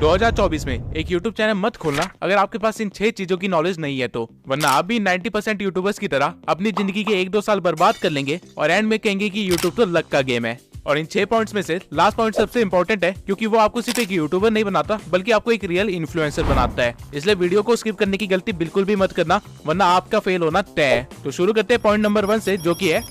2024 में एक YouTube channel मत खोलना अगर आपके पास इन 6 चीजों की नॉलेज नहीं है तो, वरना आप भी 90% यूट्यूबर्स की तरह अपनी जिंदगी के 1-2 साल बर्बाद कर लेंगे और एंड में कहेंगे कि यूट्यूब तो लक का गेम है। और इन 6 पॉइंट्स में से लास्ट पॉइंट सबसे इंपॉर्टेंट है, क्योंकि वो आपको सिर्फ एक यूट्यूबर नहीं बनाता बल्कि आपको एक रियल इन्फ्लुएंसर बनाता है। इसलिए वीडियो को स्किप करने की गलती बिल्कुल भी मत करना, वरना आपका फेल होना तय है। तो शुरू करते हैं पॉइंट नंबर 1 से, जो की है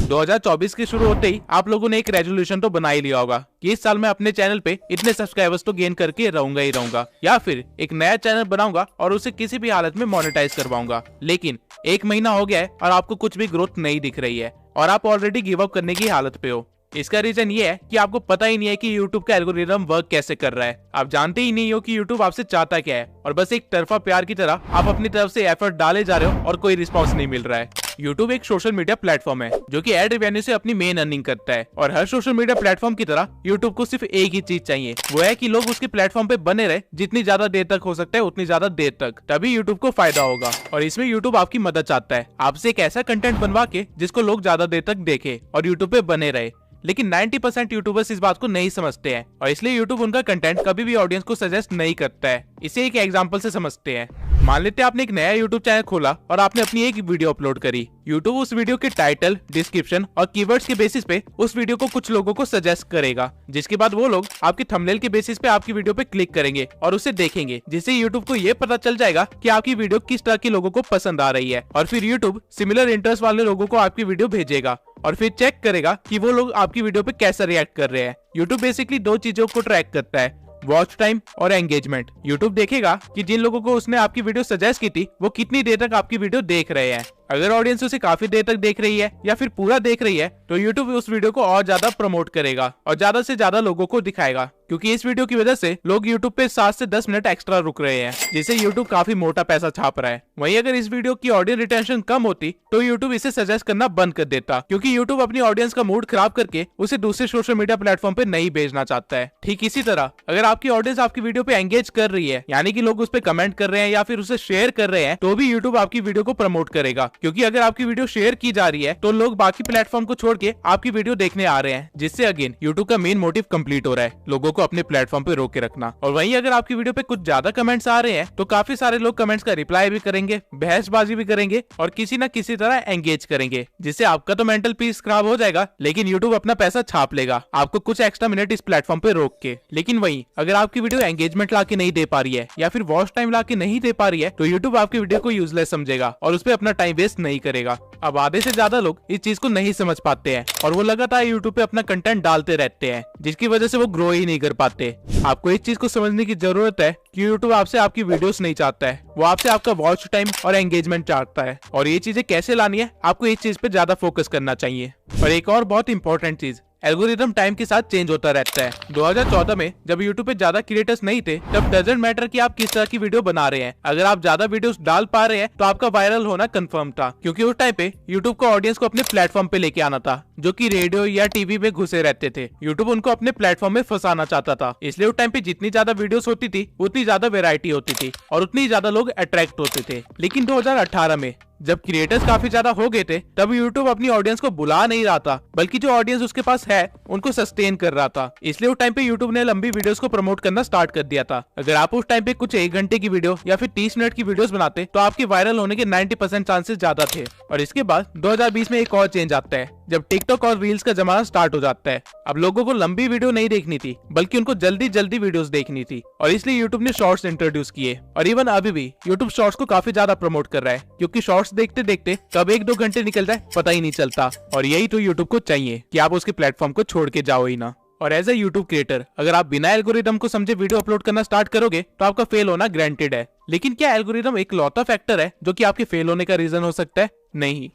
2024 के शुरू होते ही आप लोगों ने एक रेजोल्यूशन तो बना ही लिया होगा कि इस साल मैं अपने चैनल पे इतने सब्सक्राइबर्स तो गेन करके रहूंगा ही रहूंगा, या फिर एक नया चैनल बनाऊंगा और उसे किसी भी हालत में मोनेटाइज करवाऊंगा। लेकिन 1 महीना हो गया है और आपको कुछ भी ग्रोथ नहीं दिख रही है और आप ऑलरेडी गिव अप करने की हालत पे हो। इसका रीजन ये है कि आपको पता ही नहीं है कि YouTube का एल्गोरिदम वर्क कैसे कर रहा है। आप जानते ही नहीं हो कि YouTube आपसे चाहता क्या है और बस एक तरफा प्यार की तरह आप अपनी तरफ से एफर्ट डाले जा रहे हो और कोई रिस्पॉन्स नहीं मिल रहा है। YouTube एक सोशल मीडिया प्लेटफॉर्म है जो कि एड रेवेन्यू से अपनी मेन अर्निंग करता है, और हर सोशल मीडिया प्लेटफॉर्म की तरह YouTube को सिर्फ एक ही चीज चाहिए, वो है कि लोग उसके प्लेटफॉर्म पे बने रहे जितनी ज्यादा देर तक हो सकता है उतनी ज्यादा देर तक, तभी YouTube को फायदा होगा। और इसमें YouTube आपकी मदद चाहता है, आपसे एक ऐसा कंटेंट बनवा के जिसको लोग ज्यादा देर तक देखे और YouTube पे बने रहे। लेकिन 90% यूट्यूबर्स इस बात को नहीं समझते हैं और इसलिए यूट्यूब उनका कंटेंट कभी भी ऑडियंस को सजेस्ट नहीं करता है। इसे एक एग्जांपल से समझते हैं। मान लेते हैं आपने एक नया यूट्यूब चैनल खोला और आपने अपनी एक वीडियो अपलोड करी। यूट्यूब उस वीडियो के टाइटल, डिस्क्रिप्शन और कीवर्ड्स के बेसिस पे उस वीडियो को कुछ लोगों को सजेस्ट करेगा, जिसके बाद वो लोग आपके थंबनेल के बेसिस पे आपकी वीडियो पे क्लिक करेंगे और उसे देखेंगे, जिससे यूट्यूब को ये पता चल जाएगा कि आपकी वीडियो किस तरह के लोगों को पसंद आ रही है। और फिर यूट्यूब सिमिलर इंटरेस्ट वाले लोगों को आपकी वीडियो भेजेगा और फिर चेक करेगा कि वो लोग आपकी वीडियो पे कैसा रिएक्ट कर रहे हैं। यूट्यूब बेसिकली 2 चीजों को ट्रैक करता है, वॉच टाइम और एंगेजमेंट। यूट्यूब देखेगा कि जिन लोगों को उसने आपकी वीडियो सजेस्ट की थी वो कितनी देर तक आपकी वीडियो देख रहे हैं। अगर ऑडियंस उसे काफी देर तक देख रही है या फिर पूरा देख रही है तो यूट्यूब उस वीडियो को और ज्यादा प्रमोट करेगा और ज्यादा से ज्यादा लोगों को दिखाएगा, क्योंकि इस वीडियो की वजह से लोग यूट्यूब पे 7 से 10 मिनट एक्स्ट्रा रुक रहे हैं, जिससे यूट्यूब काफी मोटा पैसा छाप रहा है। वहीं अगर इस वीडियो की ऑडियंस रिटेंशन कम होती तो यूट्यूब इसे सजेस्ट करना बंद कर देता, क्योंकि यूट्यूब अपनी ऑडियंस का मूड खराब करके उसे दूसरे सोशल मीडिया प्लेटफॉर्म पे नहीं भेजना चाहता है। ठीक इसी तरह अगर आपकी ऑडियंस आपकी वीडियो पे एंगेज कर रही है, यानी कि लोग उस पे कमेंट कर रहे हैं या फिर उसे शेयर कर रहे हैं, तो भी यूट्यूब आपकी वीडियो को प्रमोट करेगा, क्योंकि अगर आपकी वीडियो शेयर की जा रही है तो लोग बाकी प्लेटफॉर्म को छोड़ के आपकी वीडियो देखने आ रहे हैं, जिससे अगेन यूट्यूब का मेन मोटिव कंप्लीट हो रहा है, लोगों को अपने प्लेटफॉर्म पे रोक के रखना। और वहीं अगर आपकी वीडियो पे कुछ ज्यादा कमेंट्स आ रहे हैं तो काफी सारे लोग कमेंट्स का रिप्लाई भी करेंगे, बहसबाजी भी करेंगे और किसी न किसी तरह एंगेज करेंगे, जिससे आपका तो मेंटल पीस खराब हो जाएगा, लेकिन यूट्यूब अपना पैसा छाप लेगा आपको कुछ एक्स्ट्रा मिनट इस प्लेटफॉर्म पे रोक के। लेकिन वहीं अगर आपकी वीडियो एंगेजमेंट ला के नहीं दे पा रही है या फिर वॉच टाइम ला के नहीं दे पा रही है तो यूट्यूब आपकी वीडियो को यूजलेस समझेगा और उस पर अपना टाइम वेस्ट नहीं करेगा। अब आधे से ज्यादा लोग इस चीज को नहीं समझ पाते हैं और वो लगातार यूट्यूब पे अपना कंटेंट डालते रहते हैं, जिसकी वजह से वो ग्रो ही नहीं कर पाते। आपको इस चीज को समझने की जरूरत है कि यूट्यूब आपसे आपकी वीडियोस नहीं चाहता है, वो आपसे आपका वॉच टाइम और एंगेजमेंट चाहता है। और ये चीजें कैसे लानी है, आपको इस चीज पे ज्यादा फोकस करना चाहिए। और एक और बहुत इंपॉर्टेंट चीज, एल्गोरिदम टाइम के साथ चेंज होता रहता है। 2014 में जब यूट्यूब पे ज्यादा क्रिएटर्स नहीं थे तब डजंट मैटर कि आप किस तरह की वीडियो बना रहे हैं, अगर आप ज्यादा वीडियोस डाल पा रहे हैं तो आपका वायरल होना कंफर्म था, क्योंकि उस टाइम पे यूट्यूब को ऑडियंस को अपने प्लेटफॉर्म पे लेके आना था, जो कि रेडियो या टीवी में घुसे रहते थे। यूट्यूब उनको अपने प्लेटफॉर्म में फंसाना चाहता था, इसलिए उस टाइम पे जितनी ज्यादा वीडियोस होती थी उतनी ज्यादा वेरायटी होती थी और उतनी ज्यादा लोग अट्रैक्ट होते थे। लेकिन 2018 में जब क्रिएटर्स काफी ज्यादा हो गए थे तब यूट्यूब अपनी ऑडियंस को बुला नहीं रहा था, बल्कि जो ऑडियंस उसके पास है उनको सस्टेन कर रहा था। इसलिए उस टाइम पे यूट्यूब ने लंबी वीडियोस को प्रमोट करना स्टार्ट कर दिया था। अगर आप उस टाइम पे कुछ 1 घंटे की वीडियो या फिर 30 मिनट की वीडियोस बनाते तो आपके वायरल होने के 90% चांसेस ज्यादा थे। और इसके बाद 2020 में एक और चेंज आता है, जब टिकटॉक और रील्स का जमाना स्टार्ट हो जाता है। अब लोगों को लंबी वीडियो नहीं देखनी थी, बल्कि उनको जल्दी जल्दी वीडियोस देखनी थी, और इसलिए यूट्यूब ने शॉर्ट्स इंट्रोड्यूस किए। और इवन अभी भी यूट्यूब शॉर्ट्स को काफी ज्यादा प्रमोट कर रहा है, क्योंकि शॉर्ट्स देखते देखते कब 1-2 घंटे निकल जाए पता ही नहीं चलता। और यही तो यूट्यूब को चाहिए कि आप उसके प्लेटफॉर्म को छोड़ के जाओ ही ना। और एज ए यूट्यूब क्रिएटर अगर आप बिना एल्गोरिदम को समझे वीडियो अपलोड करना स्टार्ट करोगे तो आपका फेल होना ग्रांटेड है। लेकिन क्या एल्गोरिदम एक लौता फैक्टर है जो कि आपके फेल होने का रीजन हो सकता है? नहीं।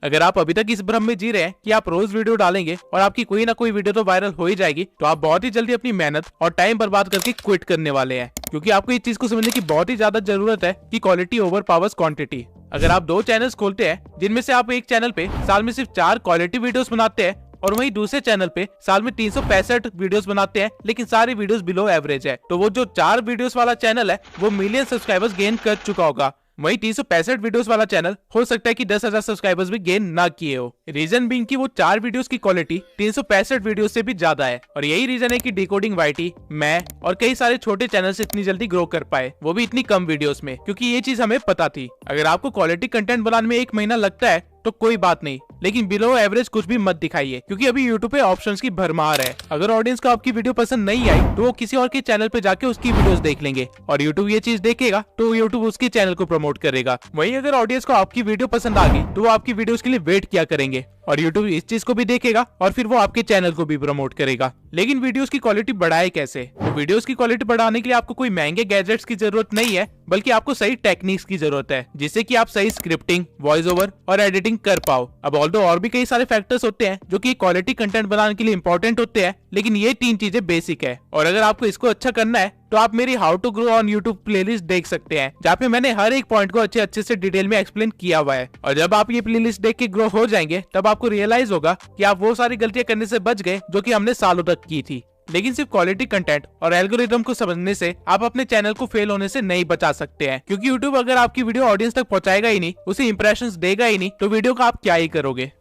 अगर आप अभी तक इस भ्रम में जी रहे हैं कि आप रोज वीडियो डालेंगे और आपकी कोई ना कोई वीडियो तो वायरल हो ही जाएगी, तो आप बहुत ही जल्दी अपनी मेहनत और टाइम बर्बाद करके क्विट करने वाले हैं, क्योंकि आपको इस चीज को समझने की बहुत ही ज्यादा जरूरत है कि क्वालिटी ओवर पावर्स क्वांटिटी। अगर आप 2 चैनल्स खोलते हैं जिनमें से आप एक चैनल पे साल में सिर्फ 4 क्वालिटी वीडियोस बनाते हैं और वहीं दूसरे चैनल पे साल में 365 वीडियोस बनाते हैं, लेकिन सारी वीडियोस बिलो एवरेज है, तो वो जो 4 वीडियोस वाला चैनल है वो मिलियन सब्सक्राइबर्स गेन कर चुका होगा, वही 365 वीडियोस वाला चैनल हो सकता है कि 10,000 सब्सक्राइबर्स भी गेन ना किए हो। रीजन बीइंग कि वो 4 वीडियोस की क्वालिटी 365 वीडियोस से भी ज्यादा है, और यही रीजन है कि डिकोडिंग वाईटी, मैं और कई सारे छोटे चैनल से इतनी जल्दी ग्रो कर पाए, वो भी इतनी कम वीडियोस में, क्योंकि ये चीज हमें पता थी। अगर आपको क्वालिटी कंटेंट बनाने में 1 महीना लगता है तो कोई बात नहीं, लेकिन बिलो एवरेज कुछ भी मत दिखाइए, क्योंकि अभी यूट्यूब पे ऑप्शंस की भरमार है। अगर ऑडियंस को आपकी वीडियो पसंद नहीं आई तो वो किसी और के चैनल पे जाके उसकी वीडियोस देख लेंगे, और यूट्यूब ये चीज देखेगा तो यूट्यूब उसके चैनल को प्रमोट करेगा। वहीं अगर ऑडियंस को आपकी वीडियो पसंद आ गई तो वो आपकी वीडियोस के लिए वेट किया करेंगे, और यूट्यूब इस चीज को भी देखेगा और फिर वो आपके चैनल को भी प्रमोट करेगा। लेकिन वीडियोस की क्वालिटी बढ़ाए कैसे? तो वीडियोस की क्वालिटी बढ़ाने के लिए आपको कोई महंगे गैजेट्स की जरूरत नहीं है, बल्कि आपको सही टेक्निक्स की जरूरत है, जिससे कि आप सही स्क्रिप्टिंग, वॉइस ओवर और एडिटिंग कर पाओ। अब ऑल्दो और भी कई सारे फैक्टर्स होते हैं जो कि क्वालिटी कंटेंट बनाने के लिए इंपॉर्टेंट होते हैं, लेकिन ये 3 चीजें बेसिक है। और अगर आपको इसको अच्छा करना है तो आप मेरी how to grow on YouTube playlist देख सकते हैं, जहाँ पे मैंने हर एक पॉइंट को अच्छे से डिटेल में एक्सप्लेन किया हुआ है। और जब आप ये प्लेलिस्ट देख के ग्रो हो जाएंगे तब आपको रियलाइज होगा कि आप वो सारी गलतियां करने से बच गए जो कि हमने सालों तक की थी। लेकिन सिर्फ क्वालिटी कंटेंट और एल्गोरिदम को समझने से आप अपने चैनल को फेल होने से नहीं बचा सकते हैं, क्योंकि यूट्यूब अगर आपकी वीडियो ऑडियंस तक पहुंचाएगा ही नहीं, उसे इंप्रेशंस देगा ही नहीं, तो वीडियो का आप क्या ही करोगे।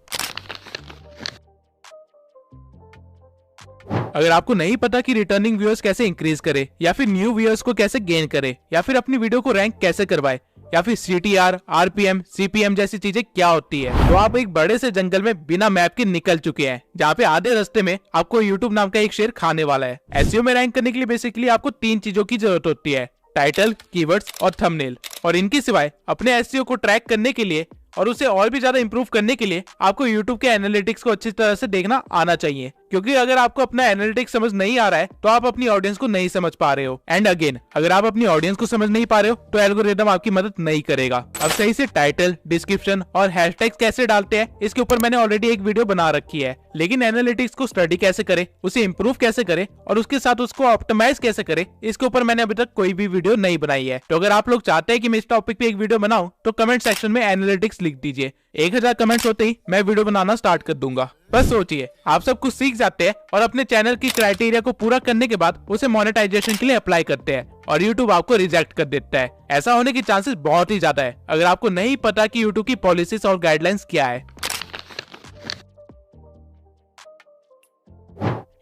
अगर आपको नहीं पता कि रिटर्निंग व्यूअर्स कैसे इंक्रीज करे, या फिर न्यू व्यूअर्स को कैसे गेन करे, या फिर अपनी वीडियो को रैंक कैसे करवाए, या फिर CTR, RPM, CPM जैसी चीजें क्या होती है, तो आप एक बड़े से जंगल में बिना मैप के निकल चुके हैं, जहाँ पे आधे रास्ते में आपको YouTube नाम का एक शेर खाने वाला है। SEO में रैंक करने के लिए बेसिकली आपको 3 चीजों की जरूरत होती है: टाइटल, कीवर्ड्स और थंबनेल। और इनके सिवाय अपने SEO को ट्रैक करने के लिए और उसे और भी ज्यादा इंप्रूव करने के लिए आपको YouTube के एनालिटिक्स को अच्छी तरह से देखना आना चाहिए, क्योंकि अगर आपको अपना एनालिटिक्स समझ नहीं आ रहा है तो आप अपनी ऑडियंस को नहीं समझ पा रहे हो। एंड अगेन, अगर आप अपनी ऑडियंस को समझ नहीं पा रहे हो तो एल्गोरिदम आपकी मदद नहीं करेगा। अब सही से टाइटल, डिस्क्रिप्शन और हैशटैग्स कैसे डालते हैं, इसके ऊपर मैंने ऑलरेडी एक वीडियो बना रखी है। लेकिन एनालिटिक्स को स्टडी कैसे करे, उसे इंप्रूव कैसे करे और उसके साथ उसको ऑप्टिमाइज कैसे करे, इसके ऊपर मैंने अभी तक कोई भी वीडियो नहीं बनाई है। तो अगर आप लोग चाहते हैं कि मैं इस टॉपिक पे एक वीडियो बनाऊं तो कमेंट सेक्शन में एनालिटिक्स लिख दीजिए। 1000 कमेंट्स होते ही मैं वीडियो बनाना स्टार्ट कर दूंगा। बस सोचिए, आप सब कुछ सीख जाते हैं और अपने चैनल की क्राइटेरिया को पूरा करने के बाद उसे मोनेटाइजेशन के लिए अप्लाई करते हैं और YouTube आपको रिजेक्ट कर देता है। ऐसा होने की चांसेस बहुत ही ज्यादा है अगर आपको नहीं पता कि YouTube की पॉलिसीज और गाइडलाइंस क्या है।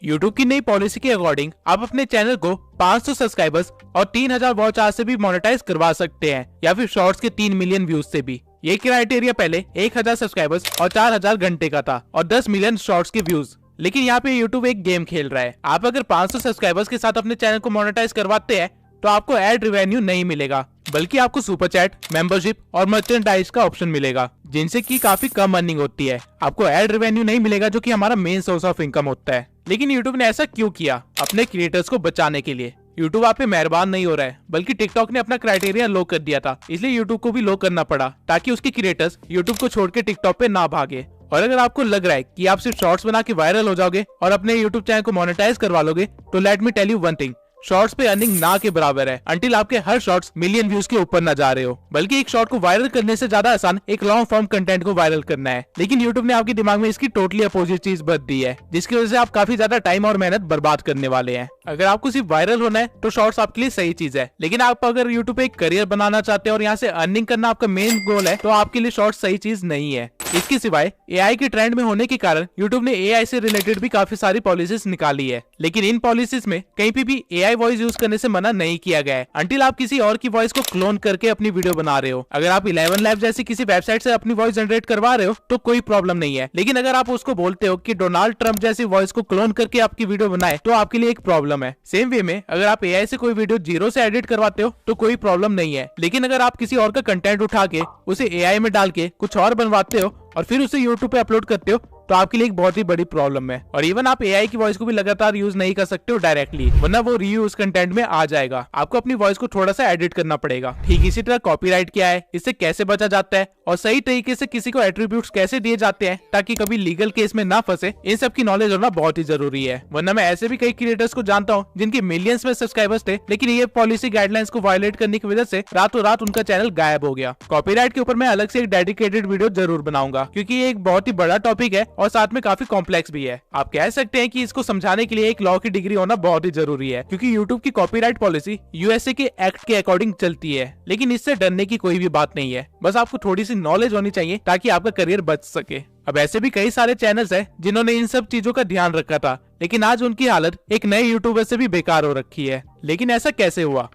YouTube की नई पॉलिसी के अकॉर्डिंग आप अपने चैनल को 500 सब्सक्राइबर्स और 3000 वॉच आवर से भी मोनेटाइज करवा सकते हैं, या फिर शॉर्ट्स के 3 मिलियन व्यूज से भी। ये क्राइटेरिया पहले 1000 सब्सक्राइबर्स और 4000 घंटे का था और 10 मिलियन शॉर्ट्स के व्यूज। लेकिन यहाँ पे YouTube एक गेम खेल रहा है। आप अगर 500 सब्सक्राइबर्स के साथ अपने चैनल को मोनेटाइज करवाते हैं तो आपको एड रेवेन्यू नहीं मिलेगा, बल्कि आपको सुपर चैट, मेंबरशिप और मर्चेंडाइज का ऑप्शन मिलेगा, जिनसे की काफी कम अर्निंग होती है। आपको एड रेवेन्यू नहीं मिलेगा, जो कि हमारा मेन सोर्स ऑफ इनकम होता है। लेकिन यूट्यूब ने ऐसा क्यों किया? अपने क्रिएटर्स को बचाने के लिए। यूट्यूब आप पे मेहरबान नहीं हो रहा है, बल्कि टिकटॉक ने अपना क्राइटेरिया लो कर दिया था, इसलिए यूट्यूब को भी लो करना पड़ा, ताकि उसके क्रिएटर्स यूट्यूब को छोड़ के टिकटॉक पे ना भागे। और अगर आपको लग रहा है कि आप सिर्फ शॉर्ट्स बना के वायरल हो जाओगे और अपने यूट्यूब चैनल को मोनेटाइज करवा लोगे, तो let me tell you one thing, shorts पे अर्निंग ना के बराबर है, अंटिल आपके हर शॉर्ट्स मिलियन व्यूज के ऊपर ना जा रहे हो। बल्कि एक शॉर्ट को वायरल करने से ज्यादा आसान एक लॉन्ग फॉर्म कंटेंट को वायरल करना है। लेकिन यूट्यूब ने आपके दिमाग में इसकी टोटली अपोजिट चीज भर दी है, जिसकी वजह से आप काफी ज्यादा टाइम और मेहनत बर्बाद करने वाले हैं। अगर आपको सिर्फ वायरल होना है तो शॉर्ट्स आपके लिए सही चीज है, लेकिन आप अगर यूट्यूब पे एक करियर बनाना चाहते हैं और यहाँ से अर्निंग करना आपका मेन गोल है, तो आपके लिए शॉर्ट्स सही चीज नहीं है। इसके सिवाय एआई के ट्रेंड में होने के कारण यूट्यूब ने एआई से रिलेटेड भी काफी सारी पॉलिसीज निकाली है, लेकिन इन पॉलिसीज में कहीं पे भी एआई वॉइस यूज करने से मना नहीं किया गया है, अंटिल आप किसी और की वॉइस को क्लोन करके अपनी वीडियो बना रहे हो। अगर आप 11 लैब जैसी किसी वेबसाइट से अपनी वॉइस जनरेट करवा रहे हो तो कोई प्रॉब्लम नहीं है, लेकिन अगर आप उसको बोलते हो कि डोनाल्ड ट्रंप जैसी वॉइस को क्लोन करके आपकी वीडियो बनाए, तो आपके लिए एक प्रॉब्लम है। सेम वे में अगर आप एआई से कोई वीडियो जीरो से एडिट करवाते हो तो कोई प्रॉब्लम नहीं है, लेकिन अगर आप किसी और का कंटेंट उठा के उसे एआई में डाल के कुछ और बनवाते हो और फिर उसे यूट्यूब पे अपलोड करते हो, तो आपके लिए एक बहुत ही बड़ी प्रॉब्लम है। और इवन आप एआई की वॉइस को भी लगातार यूज नहीं कर सकते हो डायरेक्टली, वरना वो रीयूज कंटेंट में आ जाएगा। आपको अपनी वॉइस को थोड़ा सा एडिट करना पड़ेगा। ठीक इसी तरह कॉपीराइट क्या है, इससे कैसे बचा जाता है और सही तरीके से किसी को एट्रीब्यूट्स कैसे दिए जाते हैं ताकि कभी लीगल केस में ना फंसे, इन सब की नॉलेज होना बहुत ही जरूरी है। वरना मैं ऐसे भी कई क्रिएटर्स को जानता हूँ जिनके मिलियंस में सब्सक्राइबर्स थे, लेकिन ये पॉलिसी गाइडलाइंस को वायलेट करने की वजह से रातों रात उनका चैनल गायब हो गया। कॉपीराइट के ऊपर मैं अलग से एक डेडिकेटेड वीडियो जरूर बनाऊंगा, क्योंकि ये एक बहुत ही बड़ा टॉपिक है और साथ में काफी कॉम्प्लेक्स भी है। आप कह सकते हैं कि इसको समझाने के लिए एक लॉ की डिग्री होना बहुत ही जरूरी है, क्योंकि यूट्यूब की कॉपीराइट पॉलिसी यूएसए के एक्ट के अकॉर्डिंग चलती है। लेकिन इससे डरने की कोई भी बात नहीं है, बस आपको थोड़ी सी नॉलेज होनी चाहिए ताकि आपका करियर बच सके। अब ऐसे भी कई सारे चैनल्स हैं जिन्होंने इन सब चीजों का ध्यान रखा था, लेकिन आज उनकी हालत एक नए यूट्यूबर से भी बेकार हो रखी है। लेकिन ऐसा कैसे हुआ?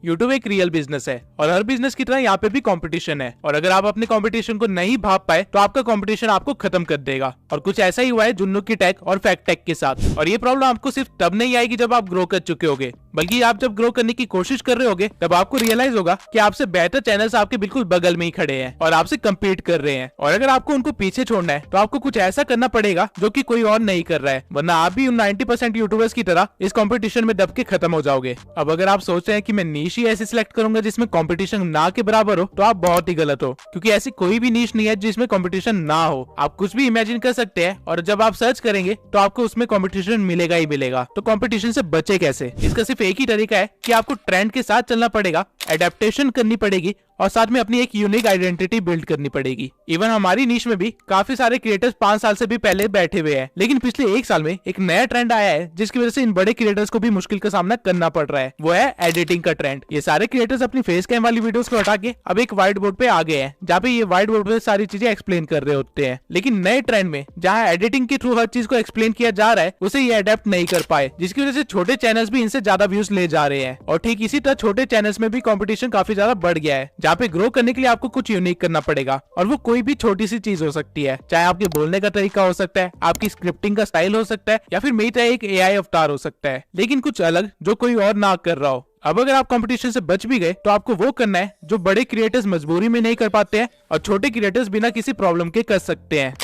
यूट्यूब एक रियल बिजनेस है और हर बिजनेस की तरह यहाँ पे भी कंपटीशन है, और अगर आप अपने कंपटीशन को नहीं भाप पाए तो आपका कंपटीशन आपको खत्म कर देगा। और कुछ ऐसा ही हुआ है जुन्नू की टेक और फैक्ट टेक के साथ। और ये प्रॉब्लम आपको सिर्फ तब नहीं आएगी जब आप ग्रो कर चुके होगे, बल्कि आप जब ग्रो करने की कोशिश कर रहे होगे तब आपको रियलाइज होगा कि आपसे बेहतर चैनल्स आपके बिल्कुल बगल में ही खड़े हैं और आपसे कम्पीट कर रहे हैं। और अगर आपको उनको पीछे छोड़ना है तो आपको कुछ ऐसा करना पड़ेगा जो कि कोई और नहीं कर रहा है, वरना आप भी उन 90% यूट्यूबर्स की तरह इस कंपटीशन में दब के खत्म हो जाओगे। अब अगर आप सोच रहे हैं कि मैं नीश ही ऐसी सिलेक्ट करूंगा जिसमें कंपटीशन ना के बराबर हो, तो आप बहुत ही गलत हो, क्योंकि ऐसी कोई भी नीश नहीं है जिसमें कंपटीशन ना हो। आप कुछ भी इमेजिन कर सकते हैं और जब आप सर्च करेंगे तो आपको उसमें कंपटीशन मिलेगा ही मिलेगा। तो कंपटीशन से बचे कैसे? इसका सिर्फ एक ही तरीका है कि आपको ट्रेंड के साथ चलना पड़ेगा, एडेप्टेशन करनी पड़ेगी और साथ में अपनी एक यूनिक आइडेंटिटी बिल्ड करनी पड़ेगी। इवन हमारी नीश में भी काफी सारे क्रिएटर्स 5 साल से भी पहले बैठे हुए हैं, लेकिन पिछले 1 साल में एक नया ट्रेंड आया है जिसकी वजह से इन बड़े क्रिएटर्स को भी मुश्किल का सामना करना पड़ रहा है। वो है एडिटिंग का ट्रेंड। ये सारे क्रिएटर्स अपनी फेस कैम वाली वीडियोस को हटा के अब एक व्हाइट बोर्ड पे आ गए हैं, जहाँ पे ये व्हाइट बोर्ड पे सारी चीजें एक्सप्लेन कर रहे होते हैं। लेकिन नए ट्रेंड में जहाँ एडिटिंग के थ्रू हर चीज को एक्सप्लेन किया जा रहा है, उसे ये अडेप्ट नहीं कर पाए, जिसकी वजह से छोटे चैनल्स भी इनसे ज्यादा व्यूज ले जा रहे हैं। और ठीक इसी तरह छोटे चैनल्स में भी कॉम्पिटिशन काफी ज्यादा बढ़ गया है, जहाँ पे ग्रो करने के लिए आपको कुछ यूनिक करना पड़ेगा। और वो कोई भी छोटी सी चीज हो सकती है, चाहे आपके बोलने का तरीका हो सकता है, आपकी स्क्रिप्टिंग का स्टाइल हो सकता है, या फिर मेरी तरह एक एआई अवतार हो सकता है, लेकिन कुछ अलग जो कोई और ना कर रहा हो। अब अगर आप कंपटीशन से बच भी गए तो आपको वो करना है जो बड़े क्रिएटर्स मजबूरी में नहीं कर पाते हैं और छोटे क्रिएटर्स बिना किसी प्रॉब्लम के कर सकते हैं।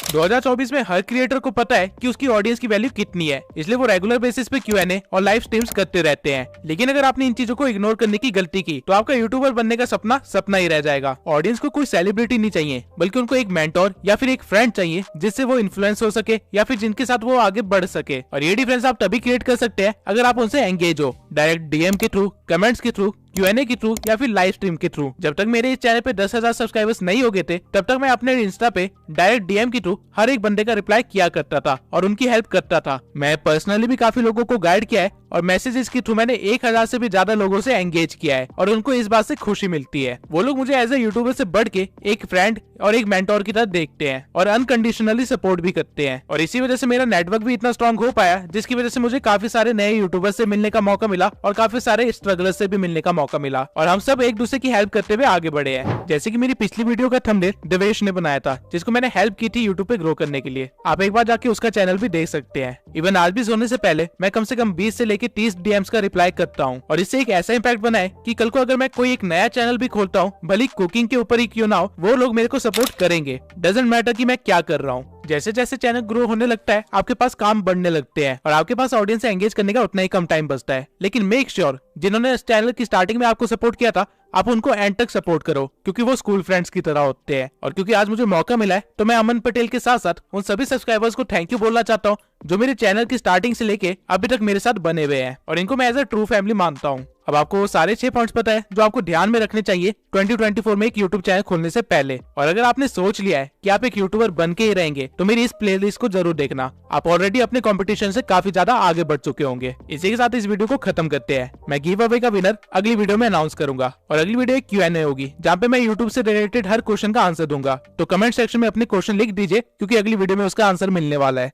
2024 में हर क्रिएटर को पता है कि उसकी ऑडियंस की वैल्यू कितनी है, इसलिए वो रेगुलर बेसिस पे Q&A और लाइव स्ट्रीम्स करते रहते हैं। लेकिन अगर आपने इन चीजों को इग्नोर करने की गलती की तो आपका यूट्यूबर बनने का सपना सपना ही रह जाएगा। ऑडियंस को कोई सेलिब्रिटी नहीं चाहिए, बल्कि उनको एक मेंटोर या फिर एक फ्रेंड चाहिए जिससे वो इन्फ्लुएंस हो सके या फिर जिनके साथ वो आगे बढ़ सके। और ये डिफरेंस आप तभी क्रिएट कर सकते हैं अगर आप उनसे एंगेज हो, डायरेक्ट डीएम के थ्रू, कमेंट्स के थ्रू, Q&A के थ्रू या फिर लाइव स्ट्रीम के थ्रू। जब तक मेरे इस चैनल पे 10,000 सब्सक्राइबर्स नहीं हो गए थे, तब तक मैं अपने इंस्टा पे डायरेक्ट डीएम के थ्रू हर एक बंदे का रिप्लाई किया करता था और उनकी हेल्प करता था। मैं पर्सनली भी काफी लोगों को गाइड किया है और मैसेजेस के थ्रू मैंने 1000 से भी ज्यादा लोगों से एंगेज किया है और उनको इस बात से खुशी मिलती है। वो लोग मुझे एज ए यूट्यूबर से बढ़ के एक फ्रेंड और एक मेंटोर की तरह देखते हैं और अनकंडीशनली सपोर्ट भी करते हैं। और इसी वजह से मेरा नेटवर्क भी इतना स्ट्रांग हो पाया, जिसकी वजह से मुझे काफी सारे नए यूट्यूबर्स से मिलने का मौका मिला और काफी सारे स्ट्रगलर्स से भी मिलने का मौका मिला, और हम सब एक दूसरे की हेल्प करते हुए आगे बढ़े हैं। जैसे कि मेरी पिछली वीडियो का थंबनेल देवेश ने बनाया था, जिसको मैंने हेल्प की थी यूट्यूब पे ग्रो करने के लिए। आप एक बार जाके उसका चैनल भी देख सकते हैं। इवन आज भी सोने से पहले मैं कम से कम 20 से लेकर 30 डीएम्स का रिप्लाई करता हूँ, और इससे एक ऐसा इम्पैक्ट बना है कि कल को अगर मैं कोई एक नया चैनल भी खोलता हूँ, भले कुकिंग के ऊपर ही क्यों ना हो, वो लोग मेरे को सपोर्ट करेंगे। डजंट मैटर कि मैं क्या कर रहा हूँ। जैसे जैसे चैनल ग्रो होने लगता है, आपके पास काम बढ़ने लगते हैं और आपके पास ऑडियंस से एंगेज करने का उतना ही कम टाइम बचता है। लेकिन मेक श्योर जिन्होंने इस चैनल की स्टार्टिंग में आपको सपोर्ट किया था, आप उनको एंड तक सपोर्ट करो, क्योंकि वो स्कूल फ्रेंड्स की तरह होते हैं। और क्योंकि आज मुझे मौका मिला है, तो मैं अमन पटेल के साथ साथ उन सभी सब्सक्राइबर्स को थैंक यू बोलना चाहता हूँ जो मेरे चैनल की स्टार्टिंग से लेके अभी तक मेरे साथ बने हुए हैं, और इनको मैं एज अ ट्रू फैमिली मानता हूँ। अब आपको वो सारे 6 पॉइंट्स पता है जो आपको ध्यान में रखने चाहिए 2024 में एक यूट्यूब चैनल खोलने से पहले। और अगर आपने सोच लिया है कि आप एक यूट्यूबर बन के ही रहेंगे, तो मेरी इस प्लेलिस्ट को जरूर देखना। आप ऑलरेडी अपने कंपटीशन से काफी ज्यादा आगे बढ़ चुके होंगे। इसी के साथ इस वीडियो को खत्म करते हैं। मैं गिव अवे का विनर अगली वीडियो में अनाउंस करूंगा, और अगली वीडियो एक Q&A होगी, जहाँ पे मैं यूट्यूब से रिलेटेड हर क्वेश्चन का आंसर दूंगा। तो कमेंट सेक्शन में अपने क्वेश्चन लिख दीजिए, क्योंकि अगली वीडियो में उसका आंसर मिलने वाला है।